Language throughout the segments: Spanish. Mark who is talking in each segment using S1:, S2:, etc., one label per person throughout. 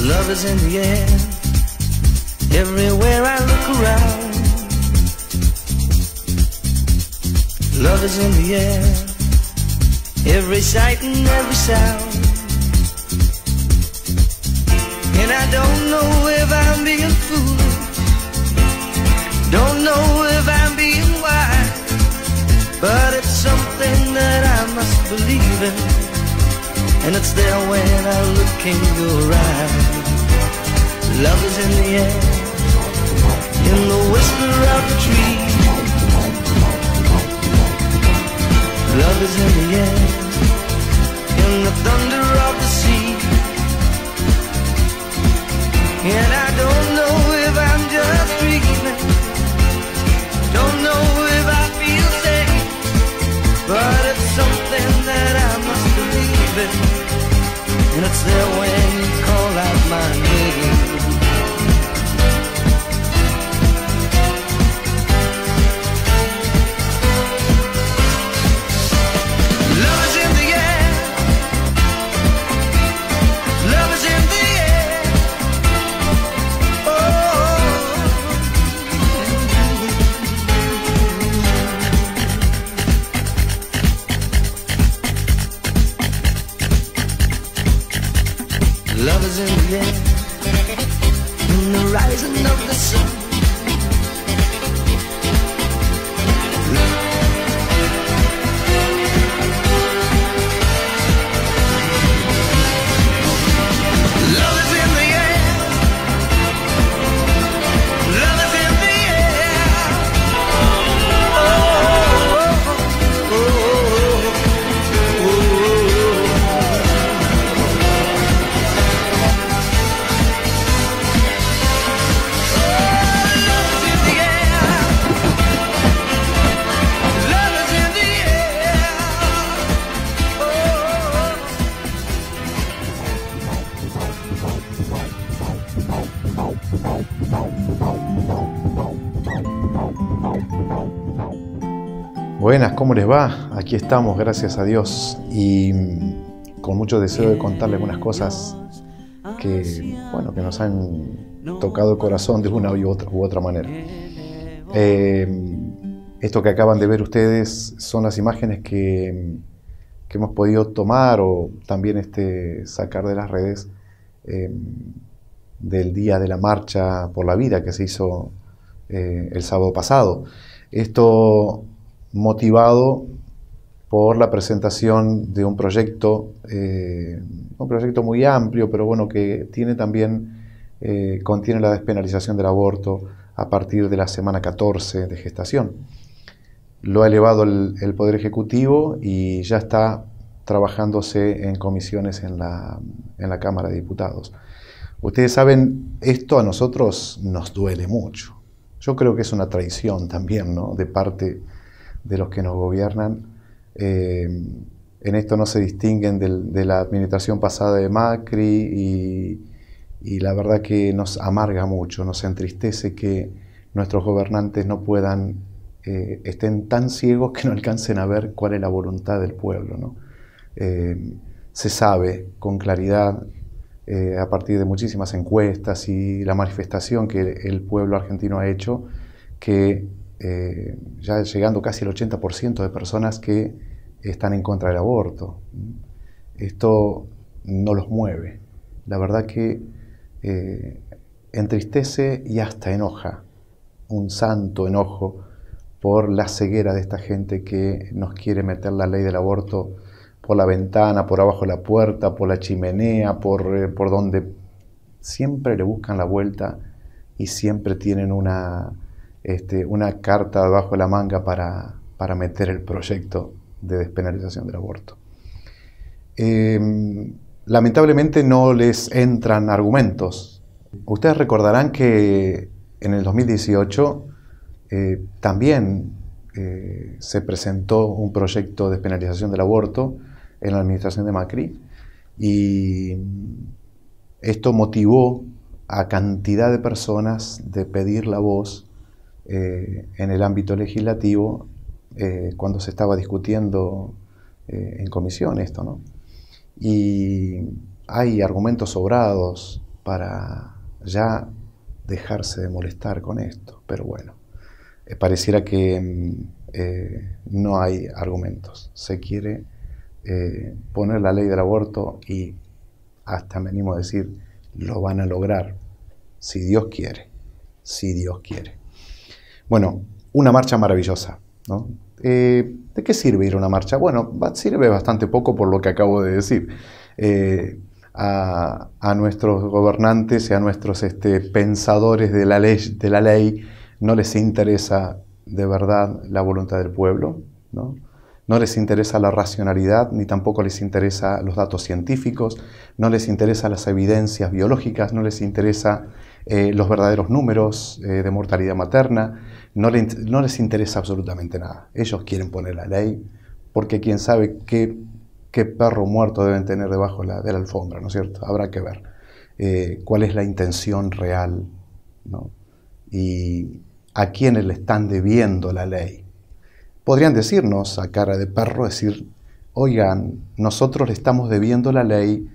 S1: Love is in the air, everywhere I look around. Love is in the air, every sight and every sound. And I don't know if I'm being foolish, don't know if I'm being wise, but it's something that I must believe in, and it's there when I look in your eyes. Love is in the air, in the whisper of the trees. Love is in the air, in the thunder of the sea. And I don't know if I'm just dreaming, don't know if I feel safe, but it's something that I must believe in, and it's there when you call out my name. Love is in the air, love is in the air. Love is in the air, in the rising of the sun. Love is in the air, love is in the air. Oh, oh, oh, oh,
S2: Buenas, ¿cómo les va? Aquí estamos, gracias a Dios, y con mucho deseo de contarles algunas cosas que, bueno, que nos han tocado el corazón de una u otra manera. Esto que acaban de ver ustedes son las imágenes que hemos podido tomar o también sacar de las redes del día de la marcha por la vida que se hizo el sábado pasado. Esto motivado por la presentación de un proyecto muy amplio, pero bueno, que tiene también, contiene la despenalización del aborto a partir de la semana 14 de gestación. Lo ha elevado el Poder Ejecutivo y ya está trabajándose en comisiones en la Cámara de Diputados. Ustedes saben, esto a nosotros nos duele mucho. Yo creo que es una traición también, ¿no?, de parte de los que nos gobiernan. En esto no se distinguen de la administración pasada de Macri y la verdad que nos amarga mucho, nos entristece que nuestros gobernantes no puedan, estén tan ciegos que no alcancen a ver cuál es la voluntad del pueblo, ¿no? Se sabe con claridad a partir de muchísimas encuestas y la manifestación que el pueblo argentino ha hecho, que ya llegando casi al 80% de personas que están en contra del aborto. Esto no los mueve. La verdad que entristece y hasta enoja, un santo enojo por la ceguera de esta gente que nos quiere meter la ley del aborto por la ventana, por abajo de la puerta, por la chimenea, por donde siempre le buscan la vuelta y siempre tienen una carta debajo de la manga para meter el proyecto de despenalización del aborto. Lamentablemente no les entran argumentos. Ustedes recordarán que en el 2018 también se presentó un proyecto de despenalización del aborto en la administración de Macri, y esto motivó a cantidad de personas de pedir la voz en el ámbito legislativo cuando se estaba discutiendo en comisión esto, ¿no? Y hay argumentos sobrados para ya dejarse de molestar con esto. Pero bueno, pareciera que no hay argumentos. Se quiere poner la ley del aborto y hasta me animo a decir, lo van a lograr, si Dios quiere, si Dios quiere. Bueno, una marcha maravillosa, ¿no? ¿De qué sirve ir a una marcha? Bueno, sirve bastante poco por lo que acabo de decir. A nuestros gobernantes y a nuestros pensadores de la ley no les interesa de verdad la voluntad del pueblo, ¿no? No les interesa la racionalidad, ni tampoco les interesa los datos científicos, no les interesa las evidencias biológicas, no les interesa los verdaderos números de mortalidad materna, no les interesa absolutamente nada. Ellos quieren poner la ley porque quién sabe qué perro muerto deben tener debajo de la alfombra, ¿no es cierto? Habrá que ver cuál es la intención real, ¿no? Y a quiénes le están debiendo la ley. Podrían decirnos a cara de perro, decir, oigan, nosotros le estamos debiendo la ley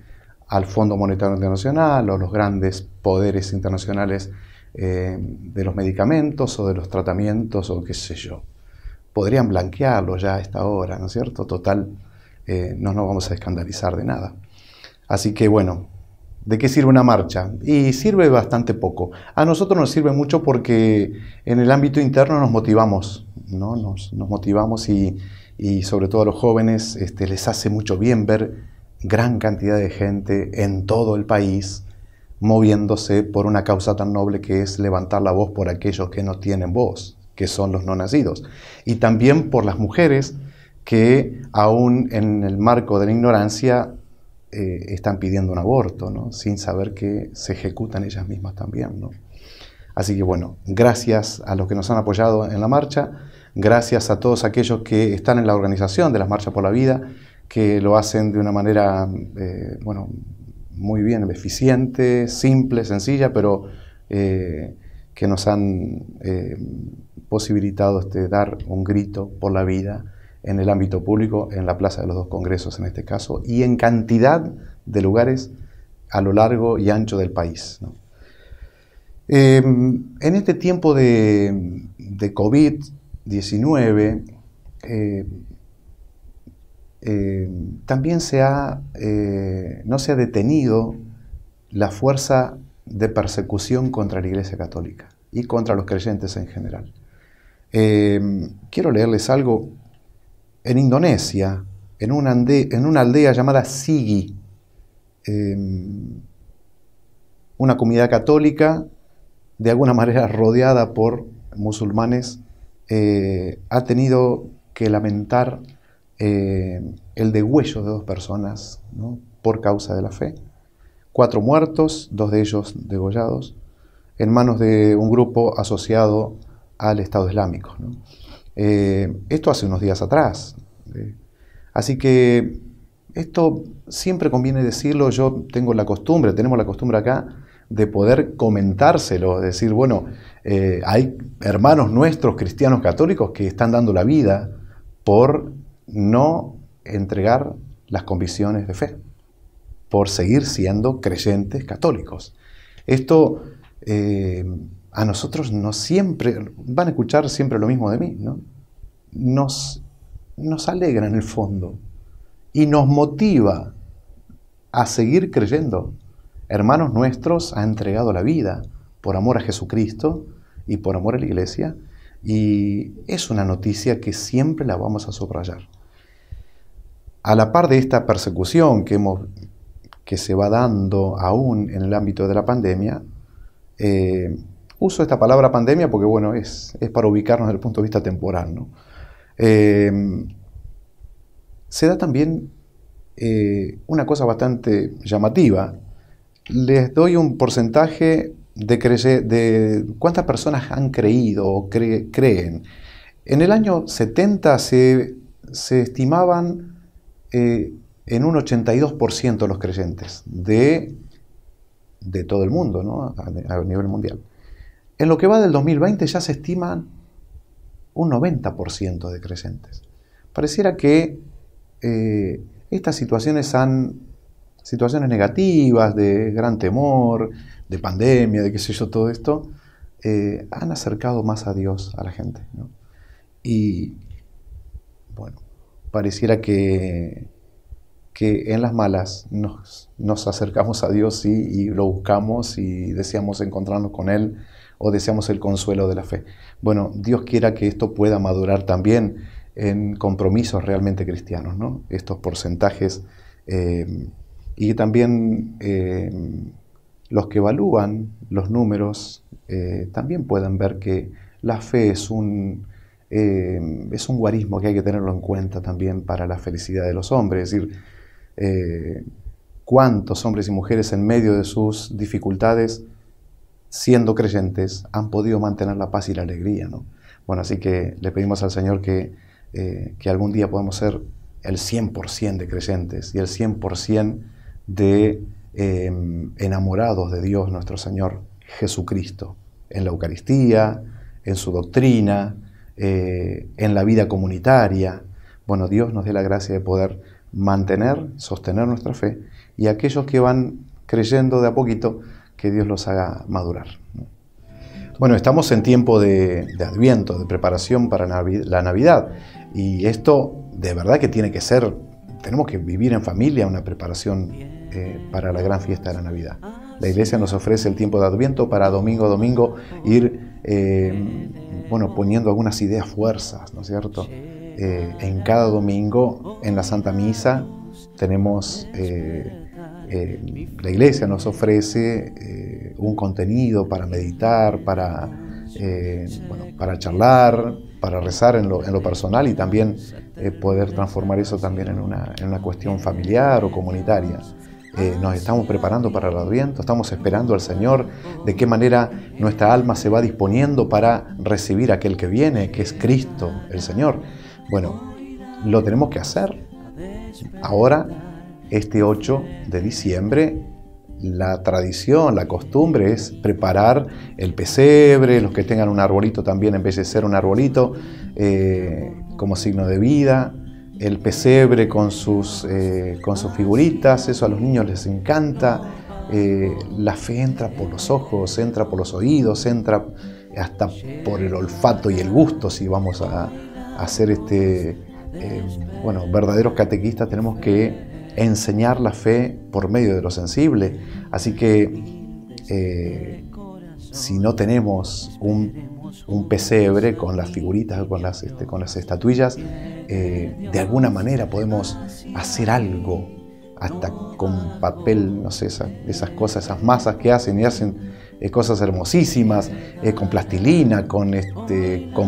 S2: al Fondo Monetario Internacional o los grandes poderes internacionales de los medicamentos o de los tratamientos o qué sé yo. Podrían blanquearlo ya a esta hora, ¿no es cierto? Total, no nos vamos a escandalizar de nada. Así que bueno, ¿de qué sirve una marcha? Y sirve bastante poco. A nosotros nos sirve mucho porque en el ámbito interno nos motivamos, ¿no? Nos motivamos y sobre todo a los jóvenes les hace mucho bien ver gran cantidad de gente en todo el país moviéndose por una causa tan noble que es levantar la voz por aquellos que no tienen voz, que son los no nacidos. Y también por las mujeres que aún en el marco de la ignorancia están pidiendo un aborto, ¿no? Sin saber que se ejecutan ellas mismas también, ¿no? Así que bueno, gracias a los que nos han apoyado en la marcha, gracias a todos aquellos que están en la organización de las Marchas por la Vida, que lo hacen de una manera, bueno, muy bien, eficiente, simple, sencilla, pero que nos han posibilitado dar un grito por la vida en el ámbito público, en la Plaza de los Dos Congresos en este caso, y en cantidad de lugares a lo largo y ancho del país, ¿no? En este tiempo de COVID-19, también no se ha detenido la fuerza de persecución contra la Iglesia Católica y contra los creyentes en general. Quiero leerles algo. En Indonesia, en una aldea llamada Sigi, una comunidad católica, de alguna manera rodeada por musulmanes, ha tenido que lamentar el degüello de 2 personas, ¿no? Por causa de la fe. 4 muertos, 2 de ellos degollados, en manos de un grupo asociado al Estado Islámico, ¿no? Esto hace unos días atrás. Así que esto siempre conviene decirlo. Tenemos la costumbre acá de poder comentárselo, decir, bueno, hay hermanos nuestros cristianos católicos que están dando la vida por no entregar las convicciones de fe, por seguir siendo creyentes católicos. Esto a nosotros no siempre, van a escuchar siempre lo mismo de mí, ¿no? Nos alegra en el fondo y nos motiva a seguir creyendo. Hermanos nuestros han entregado la vida por amor a Jesucristo y por amor a la Iglesia, y es una noticia que siempre la vamos a subrayar. A la par de esta persecución que se va dando aún en el ámbito de la pandemia, uso esta palabra pandemia porque, bueno, es para ubicarnos desde el punto de vista temporal, ¿no? Se da también una cosa bastante llamativa. Les doy un porcentaje de cuántas personas han creído o creen. En el año 70 se estimaban en un 82% los creyentes de todo el mundo, ¿no? A nivel mundial. En lo que va del 2020 ya se estiman un 90% de creyentes. Pareciera que estas situaciones han situaciones negativas, de gran temor, de pandemia, de qué sé yo, todo esto, han acercado más a Dios a la gente, ¿no? Y bueno, pareciera que en las malas nos acercamos a Dios, sí, y lo buscamos y deseamos encontrarnos con Él o deseamos el consuelo de la fe. Bueno, Dios quiera que esto pueda madurar también en compromisos realmente cristianos, ¿no? Estos porcentajes y también los que evalúan los números también puedan ver que la fe es un guarismo que hay que tenerlo en cuenta también para la felicidad de los hombres. Es decir, cuántos hombres y mujeres en medio de sus dificultades, siendo creyentes, han podido mantener la paz y la alegría, ¿no? Bueno, así que le pedimos al Señor que algún día podamos ser el 100% de creyentes y el 100% de enamorados de Dios nuestro Señor Jesucristo, en la Eucaristía, en su doctrina, en la vida comunitaria. Bueno, Dios nos dé la gracia de poder mantener, sostener nuestra fe, y aquellos que van creyendo de a poquito, que Dios los haga madurar. Bueno, estamos en tiempo de Adviento, de preparación para la Navidad, y esto de verdad que tiene que ser, tenemos que vivir en familia una preparación para la gran fiesta de la Navidad. La Iglesia nos ofrece el tiempo de Adviento para domingo a domingo ir poniendo algunas ideas fuerzas, ¿no es cierto? En cada domingo, en la Santa Misa, tenemos, la Iglesia nos ofrece un contenido para meditar, para charlar, para rezar en lo personal y también poder transformar eso también en una cuestión familiar o comunitaria. Nos estamos preparando para el Adviento, estamos esperando al Señor, de qué manera nuestra alma se va disponiendo para recibir a aquel que viene, que es Cristo, el Señor. Bueno, lo tenemos que hacer. Ahora, este 8 de diciembre, la tradición, la costumbre es preparar el pesebre, los que tengan un arbolito también embellecer un arbolito como signo de vida. El pesebre con sus figuritas, eso a los niños les encanta. La fe entra por los ojos, entra por los oídos, entra hasta por el olfato y el gusto. Si vamos a hacer verdaderos catequistas, tenemos que enseñar la fe por medio de lo sensible. Así que si no tenemos un pesebre con las figuritas, con las estatuillas, de alguna manera podemos hacer algo, hasta con papel, no sé, esas cosas, esas masas que hacen y hacen cosas hermosísimas, con plastilina, con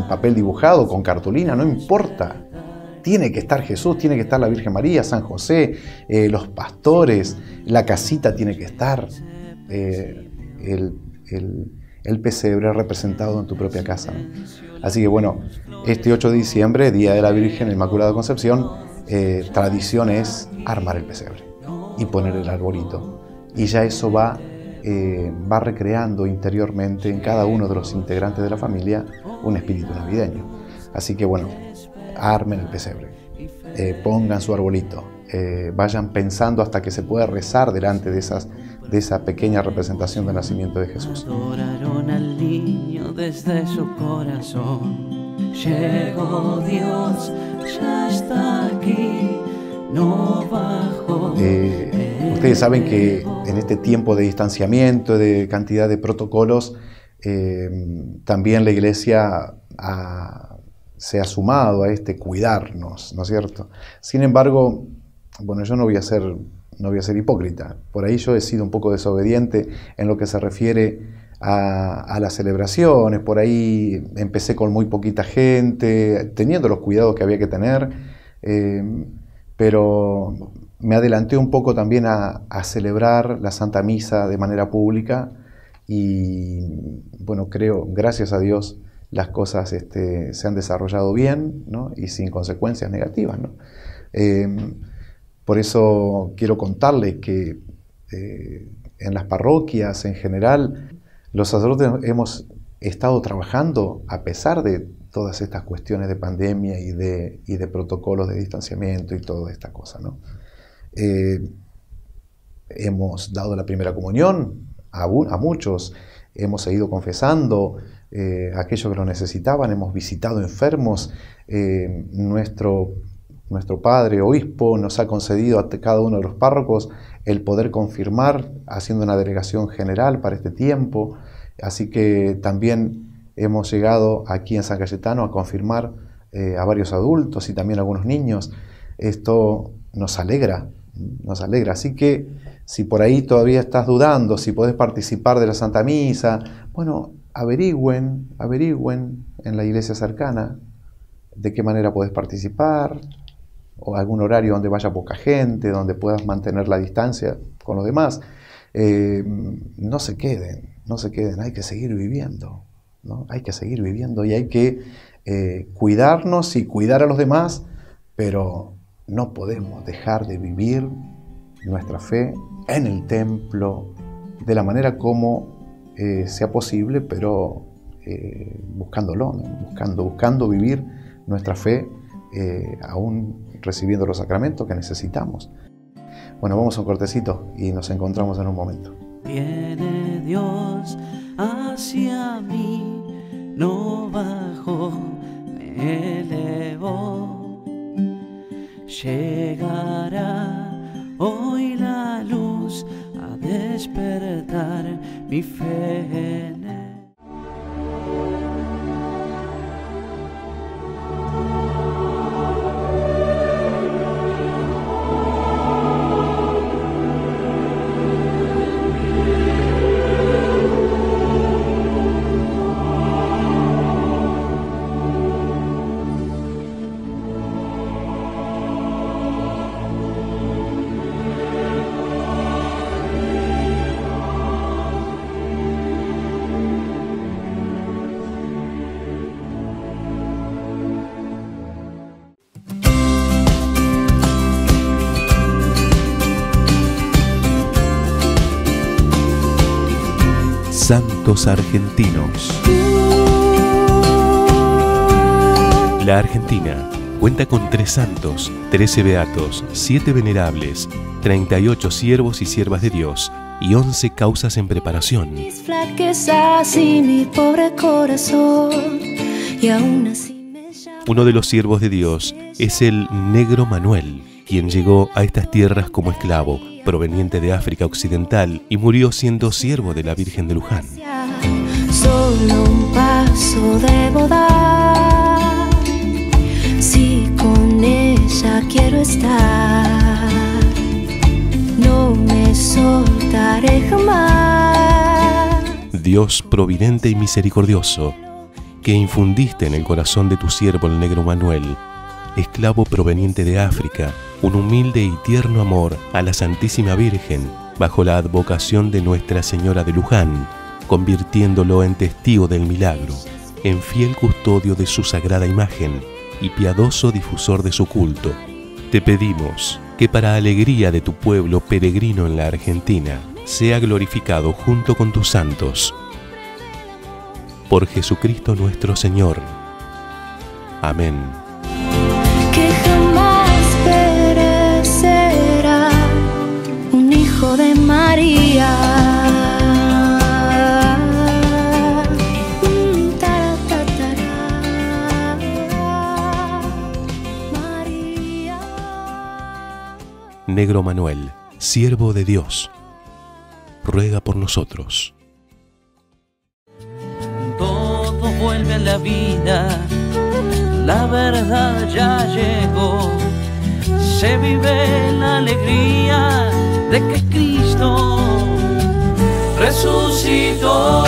S2: papel dibujado, con cartulina, no importa. Tiene que estar Jesús, tiene que estar la Virgen María, San José, los pastores, la casita tiene que estar, el pesebre representado en tu propia casa, ¿no? Así que bueno, este 8 de diciembre, Día de la Virgen Inmaculada Concepción, tradición es armar el pesebre y poner el arbolito. Y ya eso va recreando interiormente en cada uno de los integrantes de la familia un espíritu navideño. Así que bueno, armen el pesebre, pongan su arbolito, vayan pensando hasta que se pueda rezar delante de esa pequeña representación del nacimiento de Jesús.
S1: Adoraron al niño desde su corazón. Llegó Dios, ya está aquí, no bajó.
S2: Ustedes saben que en este tiempo de distanciamiento, de cantidad de protocolos, también la Iglesia se ha sumado a cuidarnos, ¿no es cierto? Sin embargo, bueno, yo no voy a ser hipócrita. Por ahí yo he sido un poco desobediente en lo que se refiere a las celebraciones. Por ahí empecé con muy poquita gente, teniendo los cuidados que había que tener, pero me adelanté un poco también a celebrar la Santa Misa de manera pública y, bueno, creo, gracias a Dios, las cosas se han desarrollado bien, ¿no? Y sin consecuencias negativas, ¿no? Por eso quiero contarles que en las parroquias en general, los sacerdotes hemos estado trabajando a pesar de todas estas cuestiones de pandemia y de protocolos de distanciamiento y toda esta cosa, ¿no? hemos dado la primera comunión a muchos, hemos seguido confesando aquellos que lo necesitaban, hemos visitado enfermos. Nuestro padre obispo nos ha concedido a cada uno de los párrocos el poder confirmar, haciendo una delegación general para este tiempo. Así que también hemos llegado aquí en San Cayetano a confirmar a varios adultos y también a algunos niños. Esto nos alegra, nos alegra. Así que si por ahí todavía estás dudando, si podés participar de la Santa Misa, bueno, averigüen en la iglesia cercana de qué manera podés participar, o algún horario donde vaya poca gente, donde puedas mantener la distancia con los demás. No se queden, hay que seguir viviendo, ¿no? Hay que seguir viviendo y hay que cuidarnos y cuidar a los demás, pero no podemos dejar de vivir nuestra fe en el templo de la manera como sea posible, pero buscándolo, ¿no? buscando vivir nuestra fe aún recibiendo los sacramentos que necesitamos. Bueno, vamos a un cortecito y nos encontramos en un momento.
S3: Viene Dios hacia mí, no bajó, me elevó. Llegará hoy la luz a despertar mi fe en él.
S4: Santos argentinos. La Argentina cuenta con 3 santos, 13 beatos, 7 venerables, 38 siervos y siervas de Dios y 11 causas en preparación.
S5: Mis flaquezas y mi pobre corazón, y aún así me llamo.
S4: Uno de los siervos de Dios es el Negro Manuel, quien llegó a estas tierras como esclavo, proveniente de África Occidental, y murió siendo siervo de la Virgen de Luján.
S5: Solo un paso debo dar, si con ella quiero estar, no me soltaré jamás.
S4: Dios providente y misericordioso, que infundiste en el corazón de tu siervo el Negro Manuel, esclavo proveniente de África, un humilde y tierno amor a la Santísima Virgen, bajo la advocación de Nuestra Señora de Luján, convirtiéndolo en testigo del milagro, en fiel custodio de su sagrada imagen y piadoso difusor de su culto. Te pedimos que para alegría de tu pueblo peregrino en la Argentina, sea glorificado junto con tus santos. Por Jesucristo nuestro Señor. Amén.
S5: Que jamás perecerá un hijo de María.
S4: Negro Manuel, siervo de Dios, ruega por nosotros.
S3: Todo vuelve a la vida, la verdad ya llegó, se vive la alegría de que Cristo resucitó.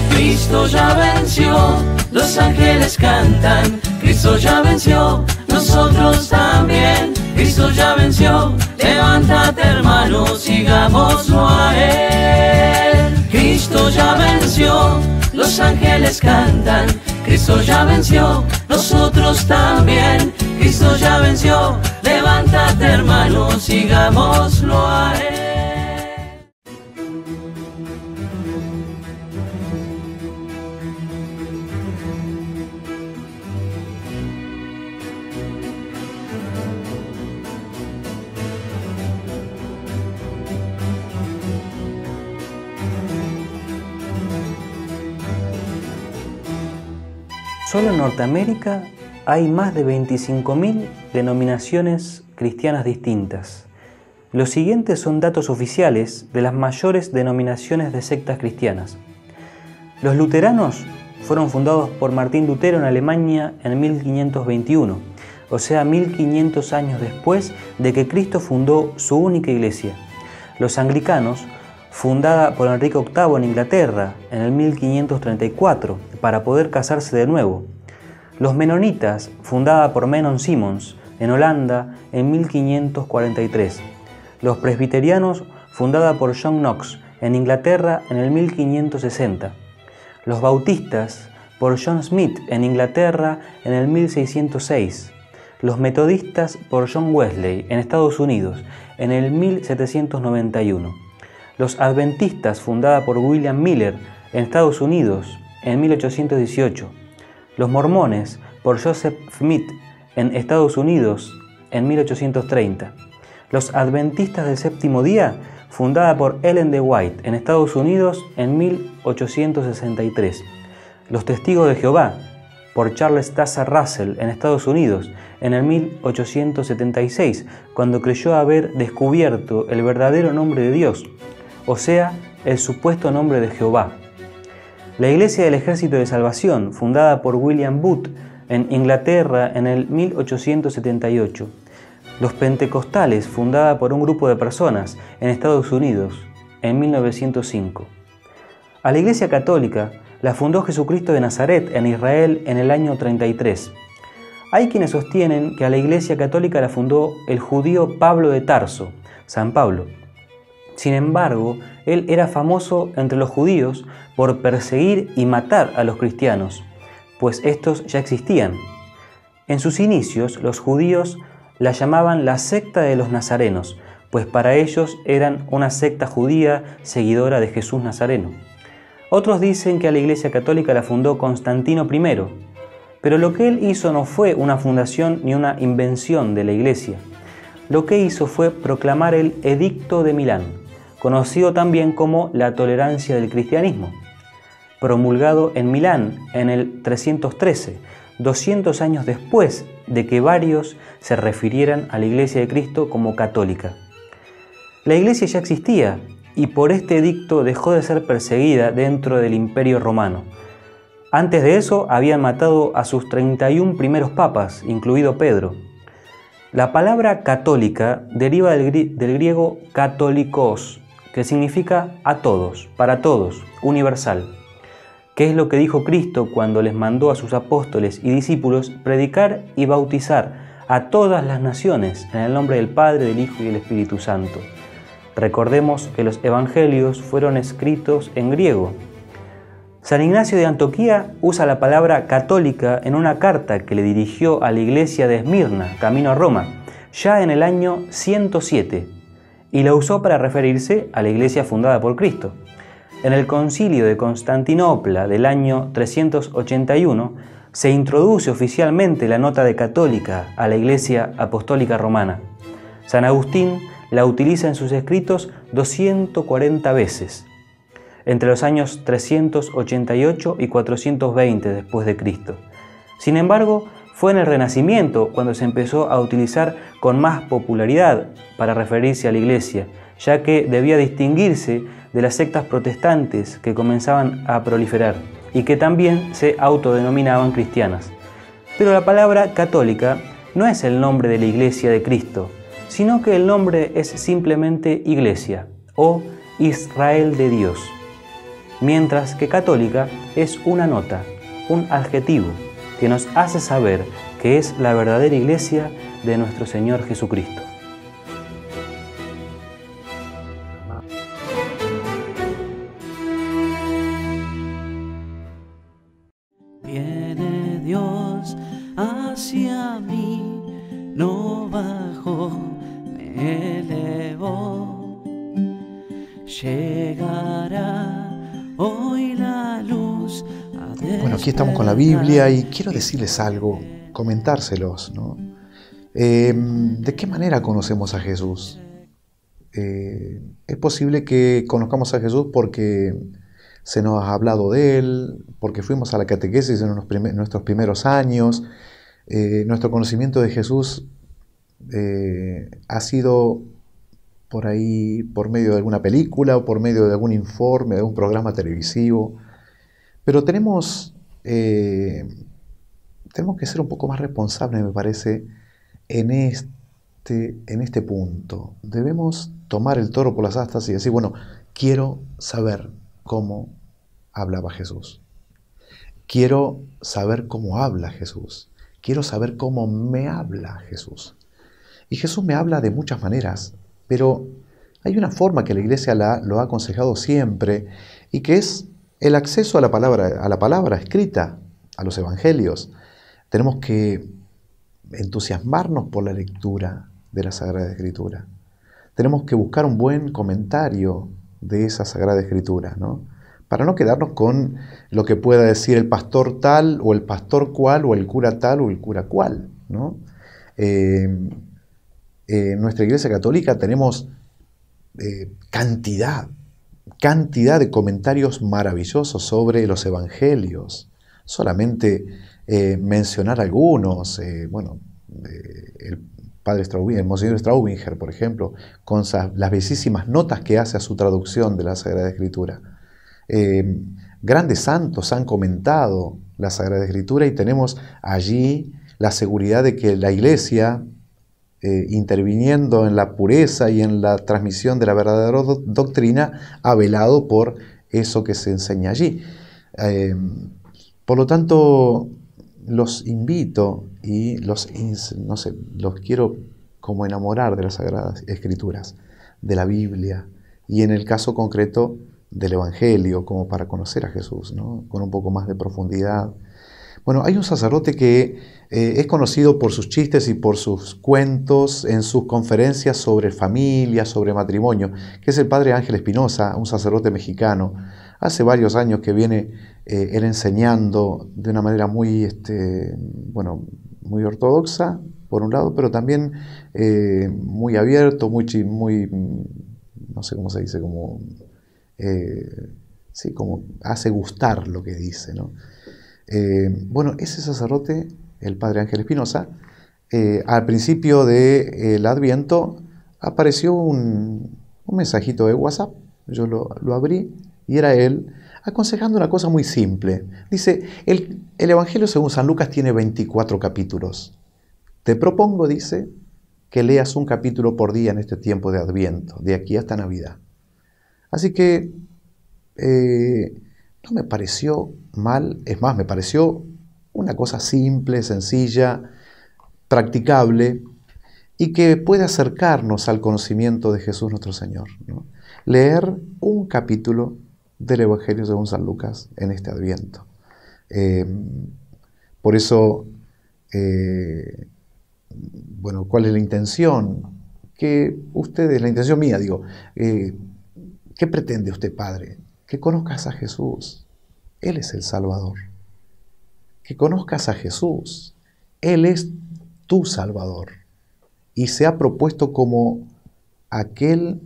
S3: Cristo ya venció, los ángeles cantan, Cristo ya venció, nosotros también. Cristo ya venció, levántate hermano, sigámoslo a Él. Cristo ya venció, los ángeles cantan, Cristo ya venció, nosotros también. Cristo ya venció, levántate hermano, sigámoslo a Él.
S6: Solo en Norteamérica hay más de 25.000 denominaciones cristianas distintas. Los siguientes son datos oficiales de las mayores denominaciones de sectas cristianas. Los luteranos fueron fundados por Martín Lutero en Alemania en 1521, o sea, 1500 años después de que Cristo fundó su única iglesia. Los anglicanos, fundada por Enrique VIII en Inglaterra en el 1534 para poder casarse de nuevo. Los menonitas, fundada por Menon Simons en Holanda en 1543. Los presbiterianos, fundada por John Knox en Inglaterra en el 1560. Los bautistas, por John Smith en Inglaterra en el 1606. Los metodistas, por John Wesley en Estados Unidos en el 1791. Los adventistas, fundada por William Miller en Estados Unidos en 1818. Los mormones, por Joseph Smith en Estados Unidos en 1830. Los adventistas del séptimo día, fundada por Ellen de White en Estados Unidos en 1863. Los testigos de Jehová, por Charles Taze Russell en Estados Unidos en el 1876, cuando creyó haber descubierto el verdadero nombre de Dios, o sea, el supuesto nombre de Jehová. La Iglesia del Ejército de Salvación, fundada por William Booth en Inglaterra en el 1878. Los Pentecostales, fundada por un grupo de personas en Estados Unidos en 1905. A la Iglesia Católica la fundó Jesucristo de Nazaret en Israel en el año 33. Hay quienes sostienen que a la Iglesia Católica la fundó el judío Pablo de Tarso, San Pablo. Sin embargo, él era famoso entre los judíos por perseguir y matar a los cristianos, pues estos ya existían. En sus inicios, los judíos la llamaban la secta de los nazarenos, pues para ellos eran una secta judía seguidora de Jesús Nazareno. Otros dicen que a la Iglesia Católica la fundó Constantino I, pero lo que él hizo no fue una fundación ni una invención de la Iglesia. Lo que hizo fue proclamar el Edicto de Milán, conocido también como la tolerancia del cristianismo, promulgado en Milán en el 313, 200 años después de que varios se refirieran a la Iglesia de Cristo como católica. La Iglesia ya existía y por este edicto dejó de ser perseguida dentro del Imperio Romano. Antes de eso habían matado a sus 31 primeros papas, incluido Pedro. La palabra católica deriva del griego katolikos, que significa a todos, para todos, universal. ¿Qué es lo que dijo Cristo cuando les mandó a sus apóstoles y discípulos predicar y bautizar a todas las naciones en el nombre del Padre, del Hijo y del Espíritu Santo? Recordemos que los evangelios fueron escritos en griego. San Ignacio de Antioquía usa la palabra católica en una carta que le dirigió a la iglesia de Esmirna, camino a Roma, ya en el año 107, y la usó para referirse a la iglesia fundada por Cristo. En el concilio de Constantinopla del año 381 se introduce oficialmente la nota de católica a la Iglesia Apostólica Romana. San Agustín la utiliza en sus escritos 240 veces, entre los años 388 y 420 después de Cristo. Sin embargo, fue en el Renacimiento cuando se empezó a utilizar con más popularidad para referirse a la Iglesia, ya que debía distinguirse de las sectas protestantes que comenzaban a proliferar y que también se autodenominaban cristianas. Pero la palabra católica no es el nombre de la Iglesia de Cristo, sino que el nombre es simplemente Iglesia o Israel de Dios, mientras que católica es una nota, un adjetivo que nos hace saber que es la verdadera Iglesia de nuestro Señor Jesucristo.
S3: Viene Dios hacia mí, no bajó, me elevó. Llegará hoy la luz.
S2: Bueno, aquí estamos con la Biblia y quiero decirles algo, comentárselos, ¿no? ¿De qué manera conocemos a Jesús? Es posible que conozcamos a Jesús porque se nos ha hablado de Él, porque fuimos a la catequesis en nuestros primeros años. Nuestro conocimiento de Jesús ha sido por ahí, por medio de alguna película o por medio de algún informe, de un programa televisivo. Pero tenemos que ser un poco más responsables, me parece, en este punto. Debemos tomar el toro por las astas y decir, bueno, quiero saber cómo hablaba Jesús. Quiero saber cómo habla Jesús. Quiero saber cómo me habla Jesús. Y Jesús me habla de muchas maneras, pero hay una forma que la Iglesia lo ha aconsejado siempre, y que es el acceso a la palabra escrita, a los evangelios. Tenemos que entusiasmarnos por la lectura de la Sagrada Escritura. Tenemos que buscar un buen comentario de esa Sagrada Escritura, ¿no? Para no quedarnos con lo que pueda decir el pastor tal, o el pastor cual, o el cura tal, o el cura cual, ¿no? En nuestra Iglesia Católica tenemos cantidad de comentarios maravillosos sobre los evangelios. Solamente mencionar algunos, el padre Straubinger, el monseñor Straubinger, por ejemplo, con las bellísimas notas que hace a su traducción de la Sagrada Escritura. Grandes santos han comentado la Sagrada Escritura, y tenemos allí la seguridad de que la Iglesia, interviniendo en la pureza y en la transmisión de la verdadera doctrina, ha velado por eso que se enseña allí. Por lo tanto, los invito y los quiero como enamorar de las Sagradas Escrituras, de la Biblia, y en el caso concreto del Evangelio, como para conocer a Jesús, ¿no? Con un poco más de profundidad. Bueno, hay un sacerdote que es conocido por sus chistes y por sus cuentos en sus conferencias sobre familia, sobre matrimonio, que es el padre Ángel Espinosa, un sacerdote mexicano. Hace varios años que viene él enseñando de una manera muy ortodoxa, por un lado, pero también muy abierto, muy, no sé cómo se dice, como hace gustar lo que dice, ¿no? Ese sacerdote, el padre Ángel Espinosa, al principio del Adviento apareció un mensajito de WhatsApp. Yo lo abrí y era él aconsejando una cosa muy simple. Dice, el Evangelio según San Lucas tiene 24 capítulos. Te propongo, dice, que leas un capítulo por día en este tiempo de Adviento, de aquí hasta Navidad. Así que no me pareció mal, es más, me pareció una cosa simple, sencilla, practicable, y que puede acercarnos al conocimiento de Jesús nuestro Señor, ¿no? Leer un capítulo del Evangelio según San Lucas en este Adviento. Por eso, ¿cuál es la intención? La intención mía, ¿qué pretende usted, Padre? Que conozcas a Jesús. Él es el Salvador. Que conozcas a Jesús. Él es tu Salvador. Y se ha propuesto como aquel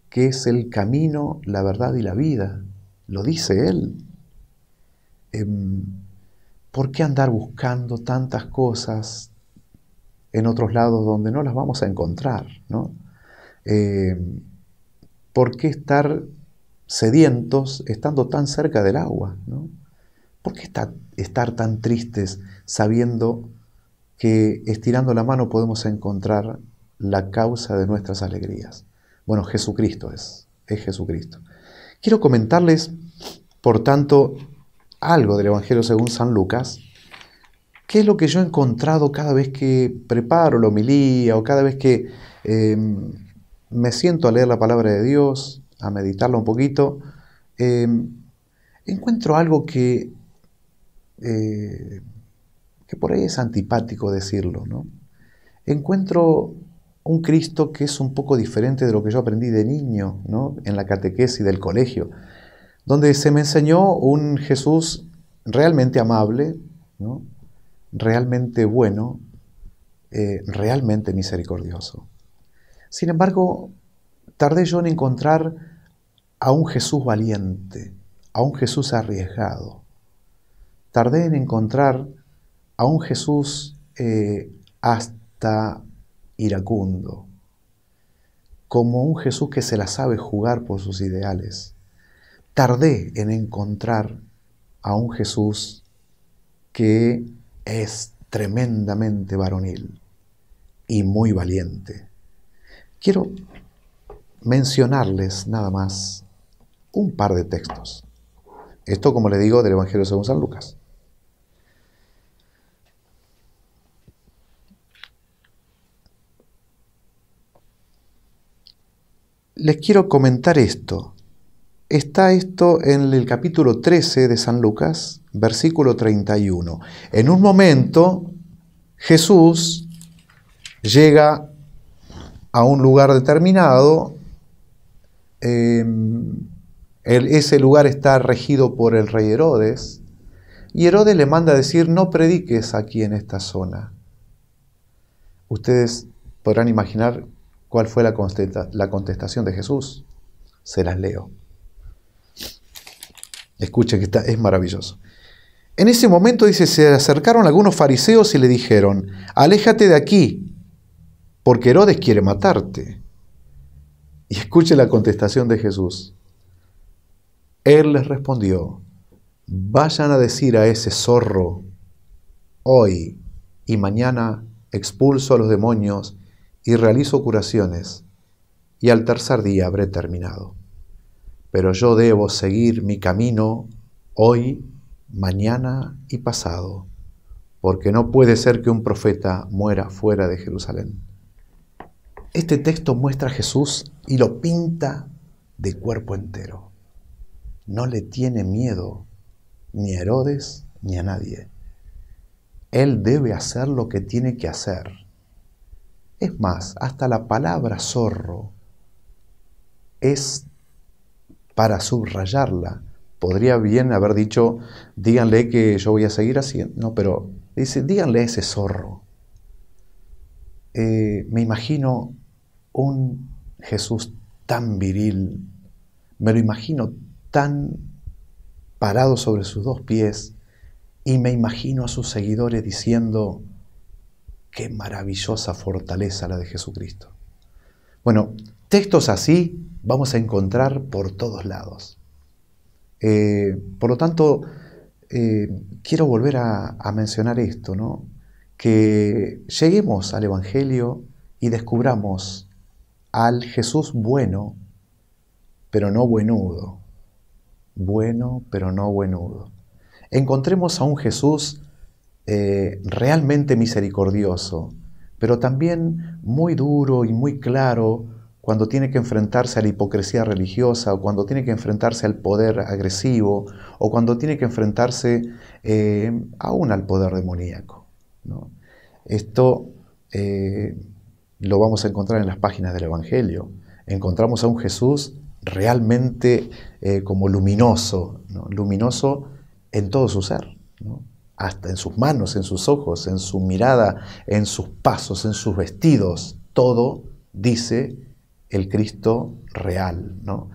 S2: que es el camino, la verdad y la vida. Lo dice Él. ¿Por qué andar buscando tantas cosas en otros lados donde no las vamos a encontrar, ¿no? ¿Por qué estar sedientos estando tan cerca del agua, ¿no? ¿Por qué estar tan tristes sabiendo que estirando la mano podemos encontrar la causa de nuestras alegrías? Bueno, Jesucristo es Jesucristo. Quiero comentarles, por tanto, algo del Evangelio según San Lucas, que es lo que yo he encontrado cada vez que preparo la homilía o cada vez que me siento a leer la palabra de Dios, a meditarla un poquito. Encuentro algo que por ahí es antipático decirlo, ¿no? Encuentro un Cristo que es un poco diferente de lo que yo aprendí de niño, ¿no? En la catequesis del colegio, donde se me enseñó un Jesús realmente amable, ¿no? Realmente bueno, realmente misericordioso. Sin embargo, tardé yo en encontrar a un Jesús valiente, a un Jesús arriesgado. Tardé en encontrar a un Jesús hasta iracundo, como un Jesús que se la sabe jugar por sus ideales. Tardé en encontrar a un Jesús que es tremendamente varonil y muy valiente. Quiero mencionarles nada más un par de textos. Esto, como les digo, del Evangelio según San Lucas. Les quiero comentar esto. Está esto en el capítulo 13 de San Lucas, versículo 31. En un momento, Jesús llega a un lugar determinado. Ese lugar está regido por el rey Herodes, y Herodes le manda a decir: no prediques aquí en esta zona. Ustedes podrán imaginar cuál fue la contestación de Jesús. Se las leo. Escuchen que es maravilloso. En ese momento, dice, se acercaron algunos fariseos y le dijeron: aléjate de aquí, porque Herodes quiere matarte. Y escuche la contestación de Jesús. Él les respondió: vayan a decir a ese zorro, hoy y mañana expulso a los demonios y realizo curaciones, y al tercer día habré terminado. Pero yo debo seguir mi camino hoy, mañana y pasado, porque no puede ser que un profeta muera fuera de Jerusalén. Este texto muestra a Jesús y lo pinta de cuerpo entero. No le tiene miedo ni a Herodes ni a nadie. Él debe hacer lo que tiene que hacer. Es más, hasta la palabra zorro es para subrayarla. Podría bien haber dicho: díganle que yo voy a seguir haciendo. No, pero dice: díganle a ese zorro. Me imagino un Jesús tan viril, me lo imagino tan parado sobre sus dos pies, y me imagino a sus seguidores diciendo: qué maravillosa fortaleza la de Jesucristo. Bueno, textos así vamos a encontrar por todos lados. Por lo tanto, quiero volver a mencionar esto, ¿no? Que lleguemos al Evangelio y descubramos al Jesús bueno, pero no buenudo. Bueno, pero no buenudo. Encontremos a un Jesús realmente misericordioso, pero también muy duro y muy claro cuando tiene que enfrentarse a la hipocresía religiosa, o cuando tiene que enfrentarse al poder agresivo, o cuando tiene que enfrentarse aún al poder demoníaco, ¿no? Esto lo vamos a encontrar en las páginas del Evangelio. Encontramos a un Jesús realmente como luminoso, ¿no? Luminoso en todo su ser, ¿no? Hasta en sus manos, en sus ojos, en su mirada, en sus pasos, en sus vestidos. Todo dice el Cristo real, ¿no?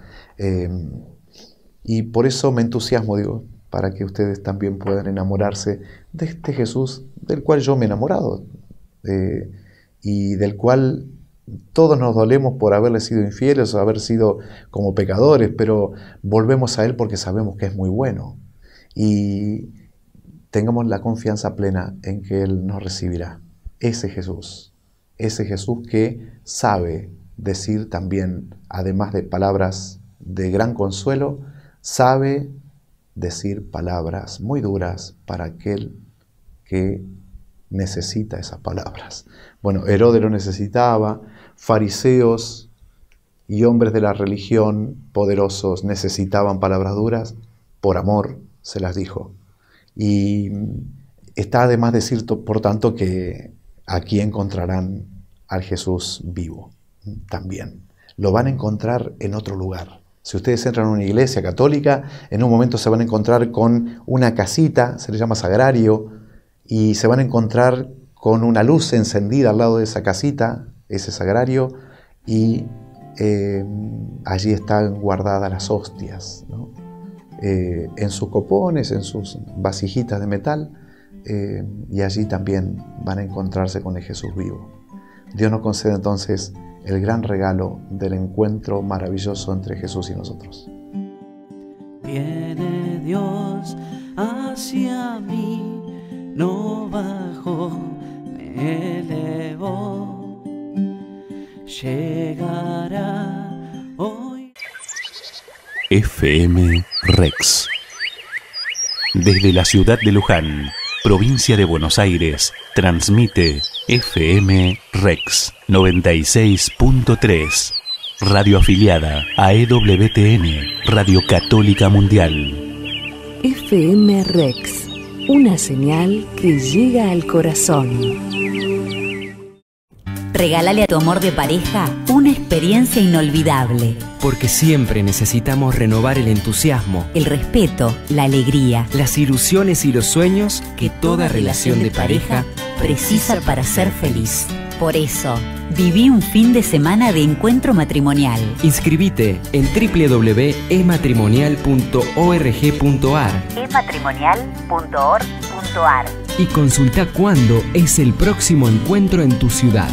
S2: Y por eso me entusiasmo, digo, para que ustedes también puedan enamorarse de este Jesús del cual yo me he enamorado, y del cual todos nos dolemos por haberle sido infieles o haber sido como pecadores, pero volvemos a Él porque sabemos que es muy bueno, y tengamos la confianza plena en que Él nos recibirá. Ese Jesús que sabe decir también, además de palabras de gran consuelo, sabe decir palabras muy duras para aquel que necesita esas palabras. Bueno, Herodes lo necesitaba, fariseos y hombres de la religión poderosos necesitaban palabras duras, por amor se las dijo. Y está además decir, por tanto, que aquí encontrarán al Jesús vivo también. Lo van a encontrar en otro lugar. Si ustedes entran a una iglesia católica, en un momento se van a encontrar con una casita, se le llama sagrario, y se van a encontrar con una luz encendida al lado de esa casita, ese sagrario, y allí están guardadas las hostias, ¿no? en sus copones, en sus vasijitas de metal, y allí también van a encontrarse con el Jesús vivo. Dios nos concede entonces el gran regalo del encuentro maravilloso entre Jesús y nosotros.
S3: Viene Dios hacia mí, no bajó, me elevó, llegará hoy.
S4: FM Rex. Desde la ciudad de Luján, provincia de Buenos Aires, transmite FM Rex 96.3. Radio afiliada a EWTN, Radio Católica Mundial.
S7: FM Rex, una señal que llega al corazón.
S8: Regálale a tu amor de pareja una experiencia inolvidable.
S9: Porque siempre necesitamos renovar el entusiasmo,
S8: el respeto, la alegría,
S9: las ilusiones y los sueños que toda relación de pareja
S8: precisa para ser feliz. Por eso, viví un fin de semana de encuentro matrimonial.
S9: Inscribite en www.ematrimonial.org.ar
S8: ematrimonial.org.ar
S9: y consulta cuándo es el próximo encuentro en tu ciudad.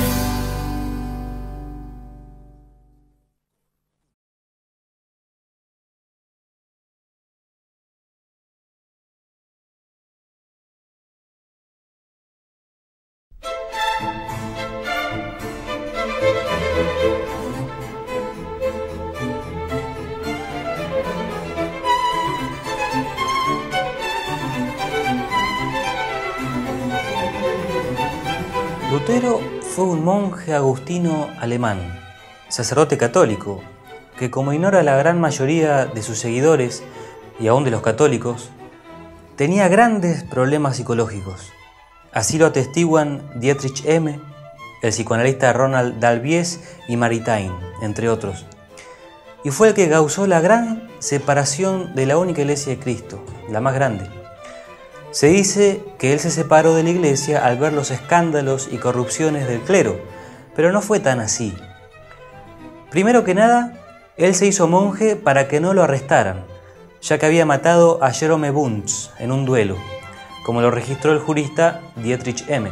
S6: Lutero fue un monje agustino alemán, sacerdote católico, que como ignora la gran mayoría de sus seguidores y aún de los católicos, tenía grandes problemas psicológicos. Así lo atestiguan Dietrich M., el psicoanalista Ronald Davies y Maritain, entre otros. Y fue el que causó la gran separación de la única iglesia de Cristo, la más grande. Se dice que él se separó de la iglesia al ver los escándalos y corrupciones del clero, pero no fue tan así. Primero que nada, él se hizo monje para que no lo arrestaran, ya que había matado a Jerome Bunz en un duelo, como lo registró el jurista Dietrich M.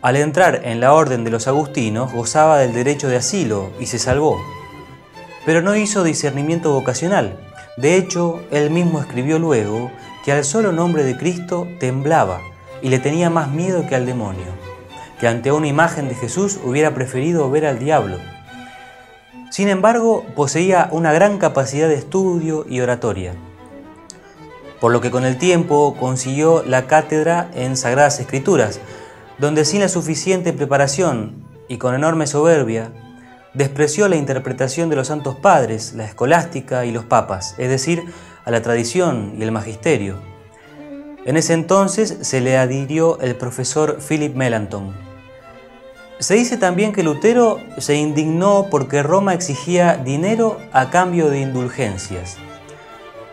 S6: Al entrar en la orden de los agustinos, gozaba del derecho de asilo y se salvó. Pero no hizo discernimiento vocacional. De hecho, él mismo escribió luego que al solo nombre de Cristo temblaba y le tenía más miedo que al demonio, que ante una imagen de Jesús hubiera preferido ver al diablo. Sin embargo, poseía una gran capacidad de estudio y oratoria, por lo que con el tiempo consiguió la cátedra en Sagradas Escrituras, donde sin la suficiente preparación y con enorme soberbia, despreció la interpretación de los santos padres, la escolástica y los papas, es decir, a la tradición y el magisterio. En ese entonces se le adhirió el profesor Philip Melanchthon. Se dice también que Lutero se indignó porque Roma exigía dinero a cambio de indulgencias.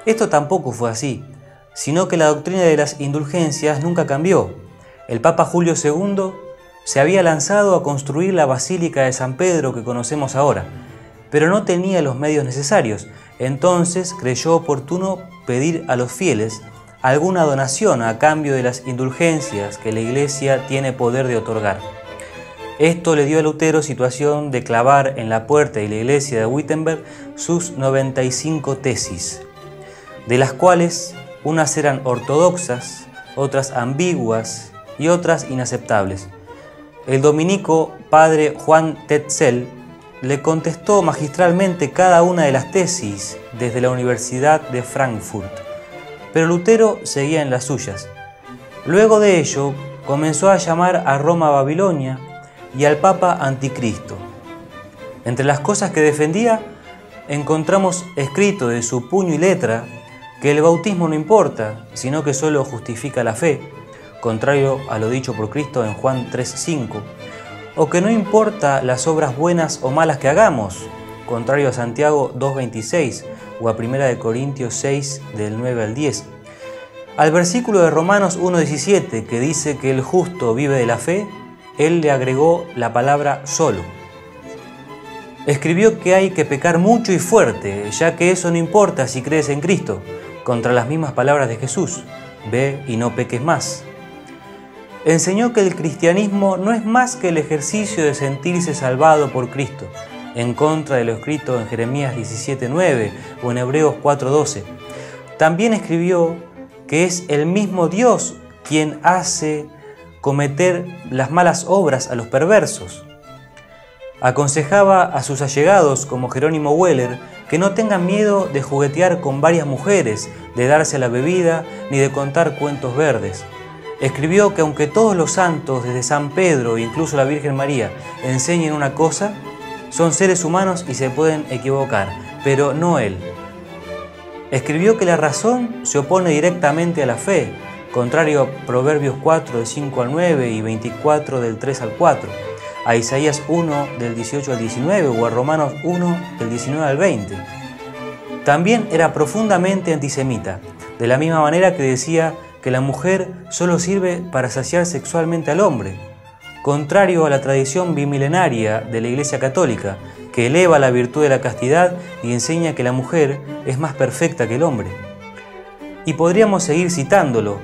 S6: Esto tampoco fue así, sino que la doctrina de las indulgencias nunca cambió. El Papa Julio II se había lanzado a construir la Basílica de San Pedro que conocemos ahora, pero no tenía los medios necesarios. Entonces creyó oportuno pedir a los fieles alguna donación a cambio de las indulgencias que la Iglesia tiene poder de otorgar. Esto le dio a Lutero situación de clavar en la puerta de la Iglesia de Wittenberg sus 95 tesis, de las cuales unas eran ortodoxas, otras ambiguas y otras inaceptables. El dominico padre Juan Tetzel le contestó magistralmente cada una de las tesis desde la Universidad de Frankfurt, pero Lutero seguía en las suyas. Luego de ello, comenzó a llamar a Roma Babilonia y al Papa Anticristo. Entre las cosas que defendía, encontramos escrito de su puño y letra que el bautismo no importa, sino que solo justifica la fe, contrario a lo dicho por Cristo en Juan 3:5, o que no importa las obras buenas o malas que hagamos, contrario a Santiago 2:26 o a 1 Corintios 6 del 9 al 10. Al versículo de Romanos 1:17 que dice que el justo vive de la fe, él le agregó la palabra solo. Escribió que hay que pecar mucho y fuerte, ya que eso no importa si crees en Cristo, contra las mismas palabras de Jesús: ve y no peques más. Enseñó que el cristianismo no es más que el ejercicio de sentirse salvado por Cristo, en contra de lo escrito en Jeremías 17:9 o en Hebreos 4:12. También escribió que es el mismo Dios quien hace cometer las malas obras a los perversos. Aconsejaba a sus allegados, como Jerónimo Weller, que no tengan miedo de juguetear con varias mujeres, de darse a la bebida, ni de contar cuentos verdes. Escribió que aunque todos los santos, desde San Pedro e incluso la Virgen María, enseñen una cosa, son seres humanos y se pueden equivocar, pero no él. Escribió que la razón se opone directamente a la fe, contrario a Proverbios 4, del 5 al 9 y 24, del 3 al 4, a Isaías 1, del 18 al 19 o a Romanos 1, del 19 al 20. También era profundamente antisemita, de la misma manera que decía que la mujer solo sirve para saciar sexualmente al hombre, contrario a la tradición bimilenaria de la Iglesia Católica, que eleva la virtud de la castidad y enseña que la mujer es más perfecta que el hombre. Y podríamos seguir citándolo.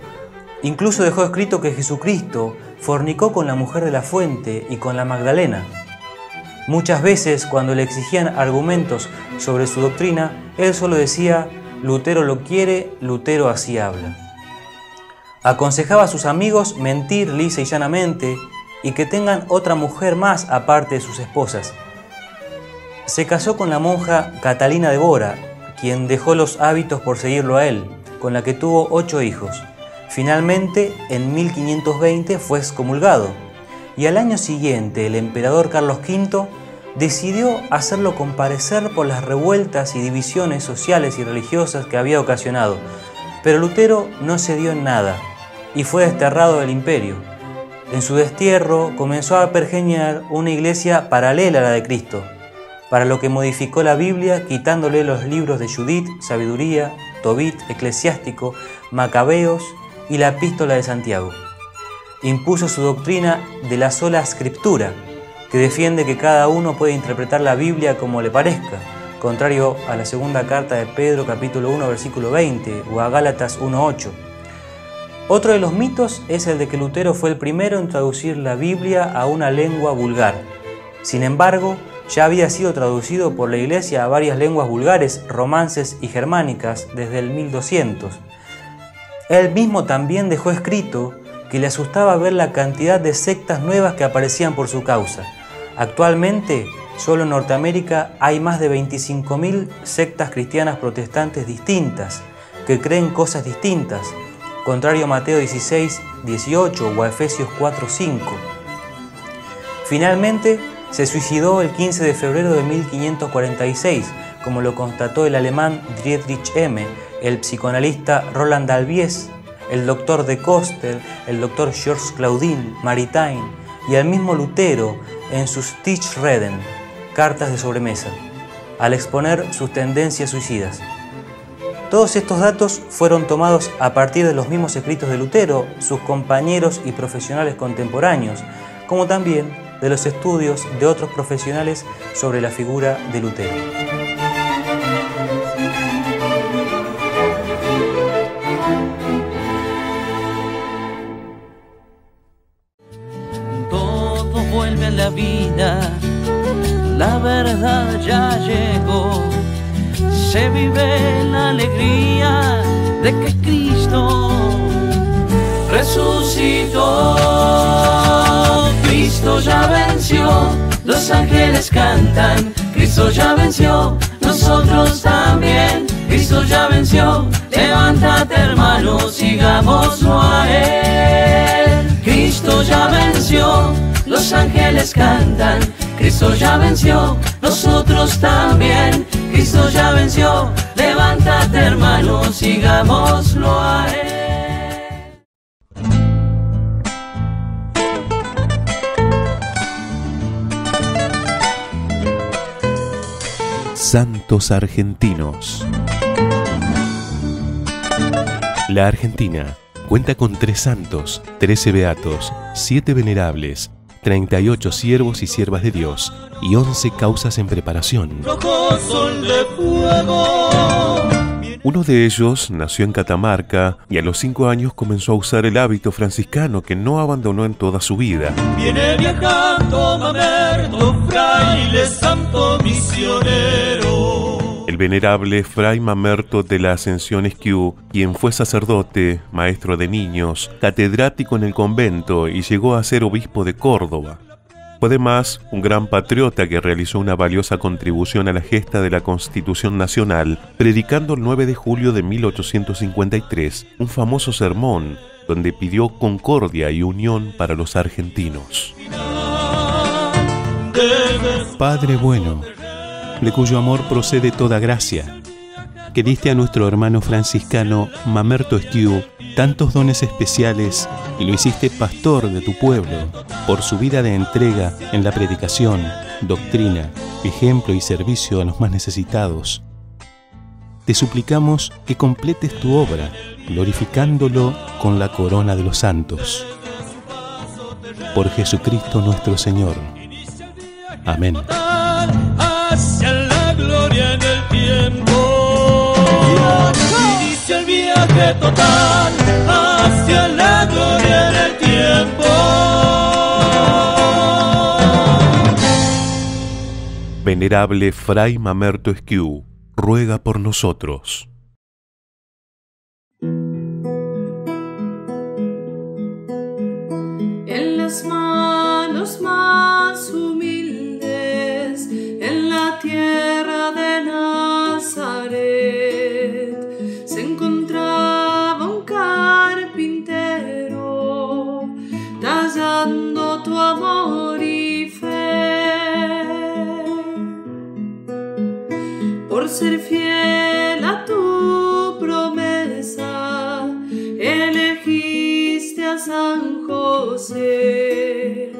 S6: Incluso dejó escrito que Jesucristo fornicó con la mujer de la fuente y con la Magdalena. Muchas veces, cuando le exigían argumentos sobre su doctrina, él solo decía: Lutero lo quiere, Lutero así habla. Aconsejaba a sus amigos mentir lisa y llanamente y que tengan otra mujer más aparte de sus esposas. Se casó con la monja Catalina de Bora, quien dejó los hábitos por seguirlo a él, con la que tuvo 8 hijos. Finalmente, en 1520 fue excomulgado, y al año siguiente el emperador Carlos V decidió hacerlo comparecer por las revueltas y divisiones sociales y religiosas que había ocasionado, pero Lutero no cedió en nada y fue desterrado del imperio. En su destierro comenzó a pergeñar una iglesia paralela a la de Cristo, para lo que modificó la Biblia quitándole los libros de Judith, Sabiduría, Tobit, Eclesiástico, Macabeos y la Epístola de Santiago. Impuso su doctrina de la sola escritura, que defiende que cada uno puede interpretar la Biblia como le parezca, contrario a la segunda carta de Pedro capítulo 1 versículo 20 o a Gálatas 1:8. Otro de los mitos es el de que Lutero fue el primero en traducir la Biblia a una lengua vulgar. Sin embargo, ya había sido traducido por la Iglesia a varias lenguas vulgares, romances y germánicas desde el 1200. Él mismo también dejó escrito que le asustaba ver la cantidad de sectas nuevas que aparecían por su causa. Actualmente, solo en Norteamérica hay más de 25.000 sectas cristianas protestantes distintas, que creen cosas distintas, contrario a Mateo 16:18 o a Efesios 4:5. Finalmente, se suicidó el 15 de febrero de 1546, como lo constató el alemán Friedrich M., el psicoanalista Roland Dalbiez, el doctor de Coster, el doctor Georges Claudin, Maritain y el mismo Lutero en sus Tischreden, cartas de sobremesa, al exponer sus tendencias suicidas. Todos estos datos fueron tomados a partir de los mismos escritos de Lutero, sus compañeros y profesionales contemporáneos, como también de los estudios de otros profesionales sobre la figura de Lutero.
S3: Todo vuelve a la vida, la verdad ya llegó. Se vive la alegría de que Cristo resucitó. Cristo ya venció, los ángeles cantan. Cristo ya venció, nosotros también. Cristo ya venció, levántate hermano, sigámoslo a Él. Cristo ya venció, los ángeles cantan. Cristo ya venció, nosotros también. Cristo ya venció, levántate hermano, sigámoslo a Él.
S4: Santos argentinos. La Argentina cuenta con 3 santos, 13 beatos, 7 venerables, 38 siervos y siervas de Dios y 11 causas en preparación.
S3: Rojo sol de fuego.
S4: Uno de ellos nació en Catamarca y a los 5 años comenzó a usar el hábito franciscano que no abandonó en toda su vida.
S3: Viene viajando Mamerto, fraile santo misionero.
S4: El venerable Fray Mamerto de la Ascensión Esquiú, quien fue sacerdote, maestro de niños, catedrático en el convento y llegó a ser obispo de Córdoba. Fue además un gran patriota que realizó una valiosa contribución a la gesta de la Constitución Nacional, predicando el 9 de julio de 1853 un famoso sermón donde pidió concordia y unión para los argentinos.
S10: Padre bueno, de cuyo amor procede toda gracia, que diste a nuestro hermano franciscano Mamerto Esquiú tantos dones especiales y lo hiciste pastor de tu pueblo por su vida de entrega en la predicación, doctrina, ejemplo y servicio a los más necesitados. Te suplicamos que completes tu obra, glorificándolo con la corona de los santos. Por Jesucristo nuestro Señor. Amén.
S3: Hacia la gloria en el tiempo. Inicia el viaje total hacia la gloria en el tiempo.
S4: Venerable Fray Mamerto Esquiú, ruega por nosotros.
S11: En las manos más humildes, en la tierra de Nazaret, se encontraba un carpintero, tallando tu amor y fe. Por ser fiel a tu promesa, elegiste a San José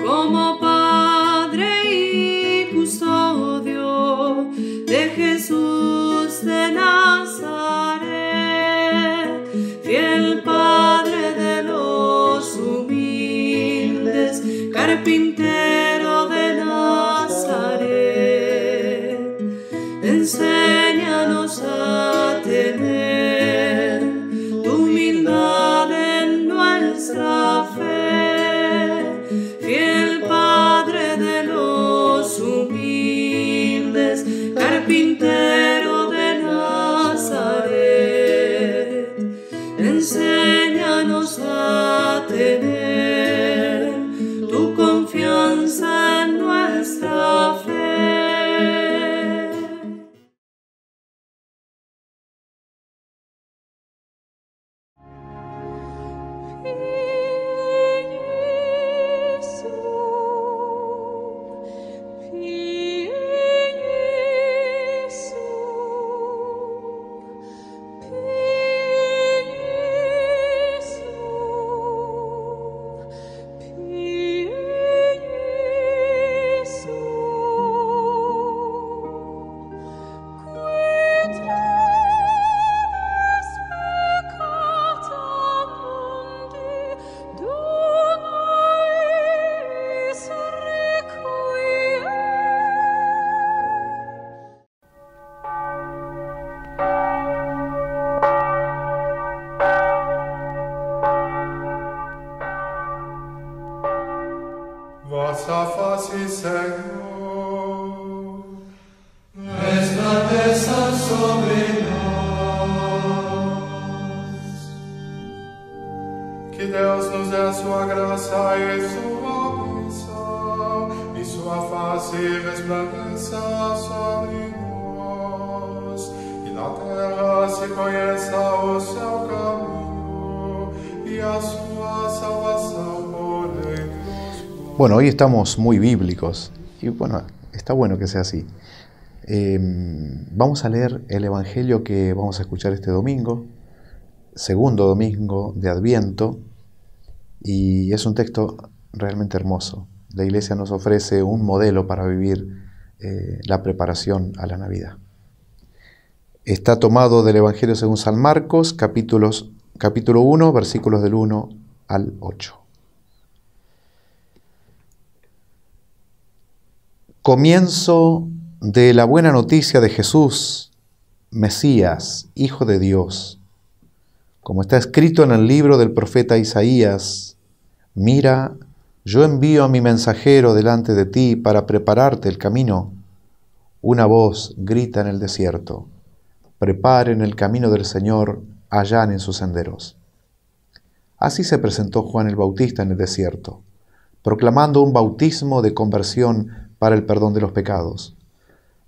S11: como padre y custodio de Jesús de Nazaret, fiel padre de los humildes, carpintero de Nazaret, enséñanos a tener tu humildad en nuestra fe, fiel Padre de los humildes, carpintero de Nazaret, enséñanos a tener tu confianza en nuestra fe.
S12: Vossa face, Senhor, resplandeça sobre nós. Que Deus nos dê a sua graça e sua bênção, e sua face resplandeça sobre nós, e na terra se conheça o seu caminho e a sua salvação por entre.
S2: Bueno, hoy estamos muy bíblicos y bueno, está bueno que sea así. Vamos a leer el Evangelio que vamos a escuchar este domingo, segundo domingo de Adviento, y es un texto realmente hermoso. La Iglesia nos ofrece un modelo para vivir la preparación a la Navidad. Está tomado del Evangelio según San Marcos, capítulo 1, versículos del 1 al 8. Comienzo de la buena noticia de Jesús, Mesías, Hijo de Dios. Como está escrito en el libro del profeta Isaías, mira, yo envío a mi mensajero delante de ti para prepararte el camino. Una voz grita en el desierto, preparen el camino del Señor, allanen sus senderos. Así se presentó Juan el Bautista en el desierto, proclamando un bautismo de conversión para el perdón de los pecados.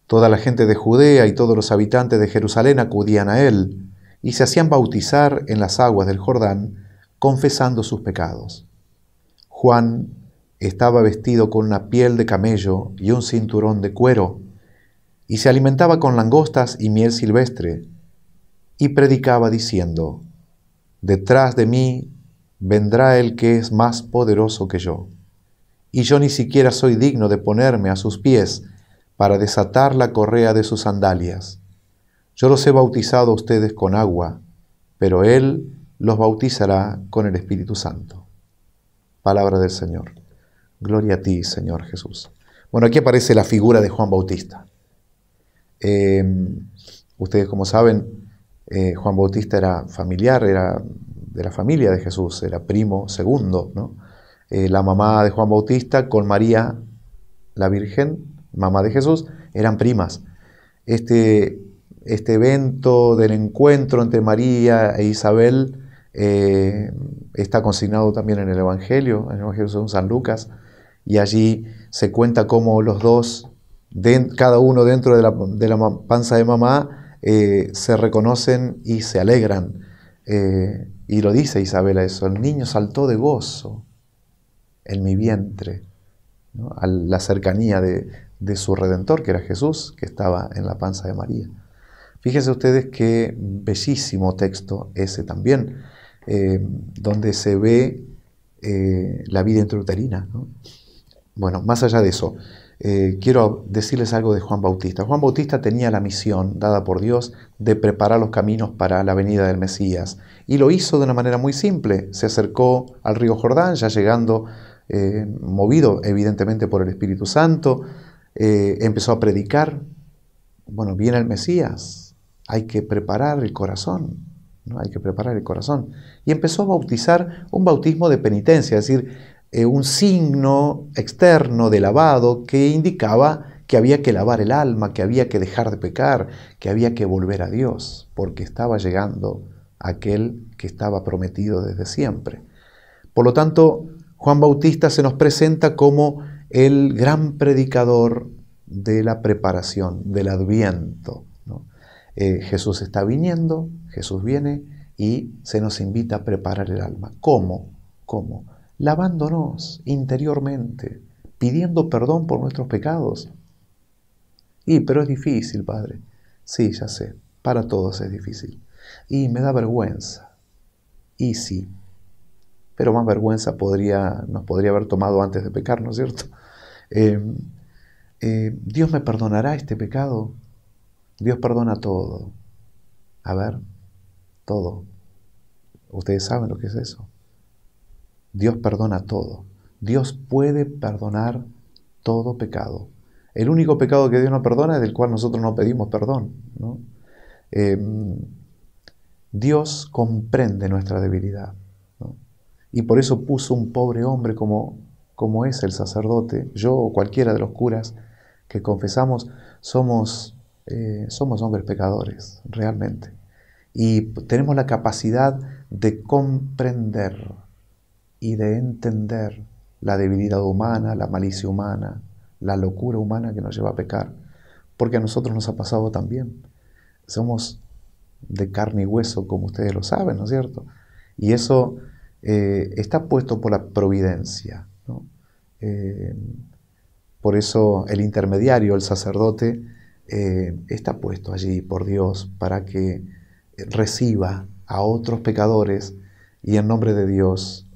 S2: Toda la gente de Judea y todos los habitantes de Jerusalén acudían a él y se hacían bautizar en las aguas del Jordán, confesando sus pecados. Juan estaba vestido con una piel de camello y un cinturón de cuero, y se alimentaba con langostas y miel silvestre, y predicaba diciendo, detrás de mí vendrá el que es más poderoso que yo, y yo ni siquiera soy digno de ponerme a sus pies para desatar la correa de sus sandalias. Yo los he bautizado a ustedes con agua, pero Él los bautizará con el Espíritu Santo. Palabra del Señor. Gloria a ti, Señor Jesús. Bueno, aquí aparece la figura de Juan Bautista. Ustedes, como saben, Juan Bautista era familiar, era de la familia de Jesús, era primo segundo, ¿no? La mamá de Juan Bautista con María, la Virgen, mamá de Jesús, eran primas. Este evento del encuentro entre María e Isabel está consignado también en el Evangelio según San Lucas, y allí se cuenta cómo los dos, cada uno dentro de la panza de mamá, se reconocen y se alegran. Y lo dice Isabel a eso, el niño saltó de gozo en mi vientre, ¿no? A la cercanía de su Redentor, que era Jesús, que estaba en la panza de María. Fíjense ustedes qué bellísimo texto ese también, donde se ve la vida intrauterina, ¿no? Bueno, más allá de eso, quiero decirles algo de Juan Bautista. Juan Bautista tenía la misión dada por Dios de preparar los caminos para la venida del Mesías, y lo hizo de una manera muy simple. Se acercó al río Jordán, ya llegando, movido evidentemente por el Espíritu Santo, empezó a predicar. Bueno, viene el Mesías, hay que preparar el corazón, ¿no? Hay que preparar el corazón. Y empezó a bautizar un bautismo de penitencia, es decir, un signo externo de lavado que indicaba que había que lavar el alma, que había que dejar de pecar, que había que volver a Dios, porque estaba llegando aquel que estaba prometido desde siempre. Por lo tanto, Juan Bautista se nos presenta como el gran predicador de la preparación, del Adviento, ¿no? Jesús está viniendo, Jesús viene y se nos invita a preparar el alma. ¿Cómo? ¿Cómo? Lavándonos interiormente, pidiendo perdón por nuestros pecados. Pero es difícil, Padre. Sí, ya sé, para todos es difícil. Y me da vergüenza. Y sí, pero más vergüenza nos podría haber tomado antes de pecar, ¿no es cierto? ¿Dios me perdonará este pecado? Dios perdona todo. A ver, todo. Ustedes saben lo que es eso. Dios perdona todo. Dios puede perdonar todo pecado. El único pecado que Dios no perdona es del cual nosotros no pedimos perdón, ¿no? Dios comprende nuestra debilidad, ¿no? Y por eso puso un pobre hombre como es el sacerdote, yo o cualquiera de los curas que confesamos, somos hombres pecadores, realmente. Y tenemos la capacidad de comprender y de entender la debilidad humana, la malicia humana, la locura humana que nos lleva a pecar, porque a nosotros nos ha pasado también. Somos de carne y hueso, como ustedes lo saben, ¿no es cierto? Y eso está puesto por la providencia, ¿no? Por eso el intermediario, el sacerdote, está puesto allí por Dios para que reciba a otros pecadores y en nombre de Dios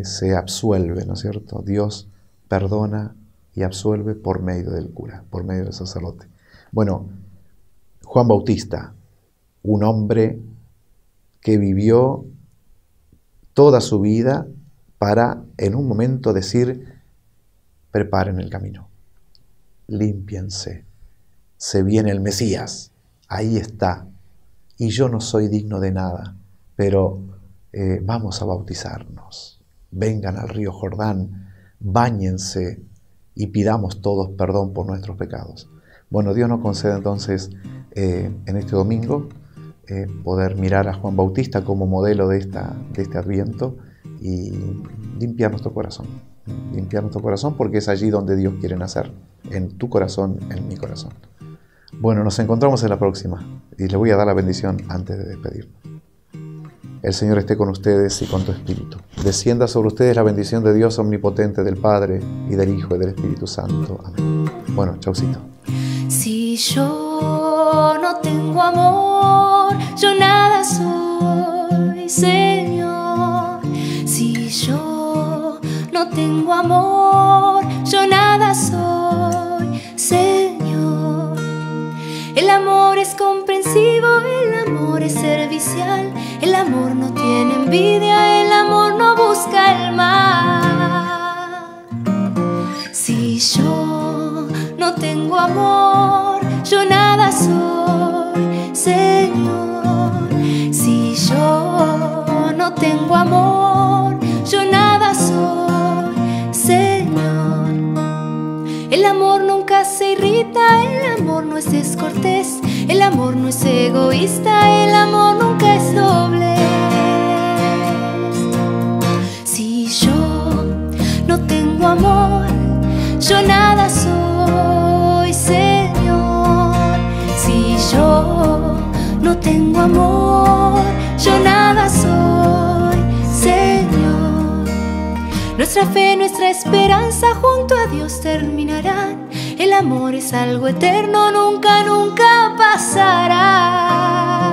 S2: se absuelve, ¿no es cierto? Dios perdona y absuelve por medio del cura, por medio del sacerdote. Bueno, Juan Bautista, un hombre que vivió toda su vida para en un momento decir, preparen el camino, límpiense, se viene el Mesías, ahí está. Y yo no soy digno de nada, pero vamos a bautizarnos. Vengan al río Jordán, báñense y pidamos todos perdón por nuestros pecados. Bueno, Dios nos concede entonces en este domingo poder mirar a Juan Bautista como modelo de este Adviento y limpiar nuestro corazón. Limpiar nuestro corazón porque es allí donde Dios quiere nacer, en tu corazón, en mi corazón. Bueno, nos encontramos en la próxima y les voy a dar la bendición antes de despedirnos. El Señor esté con ustedes y con tu espíritu. Descienda sobre ustedes la bendición de Dios omnipotente, del Padre y del Hijo y del Espíritu Santo. Amén. Bueno, chaucito.
S5: Si yo no tengo amor, yo nada soy, Señor. Si yo no tengo amor, yo nada soy, Señor. El amor es comprensivo, el amor es servicial, el amor no tiene envidia, el amor no busca el mal. Si yo no tengo amor, yo nada soy, Señor. Si yo no tengo amor, yo nada soy, Señor. El amor nunca se irrita, el amor no es descortés, el amor no es egoísta, el amor nunca es doblez. Si yo no tengo amor, yo nada soy, Señor. Si yo no tengo amor, yo nada soy, Señor. Nuestra fe, nuestra esperanza junto a Dios terminarán. El amor es algo eterno, nunca, nunca pasará.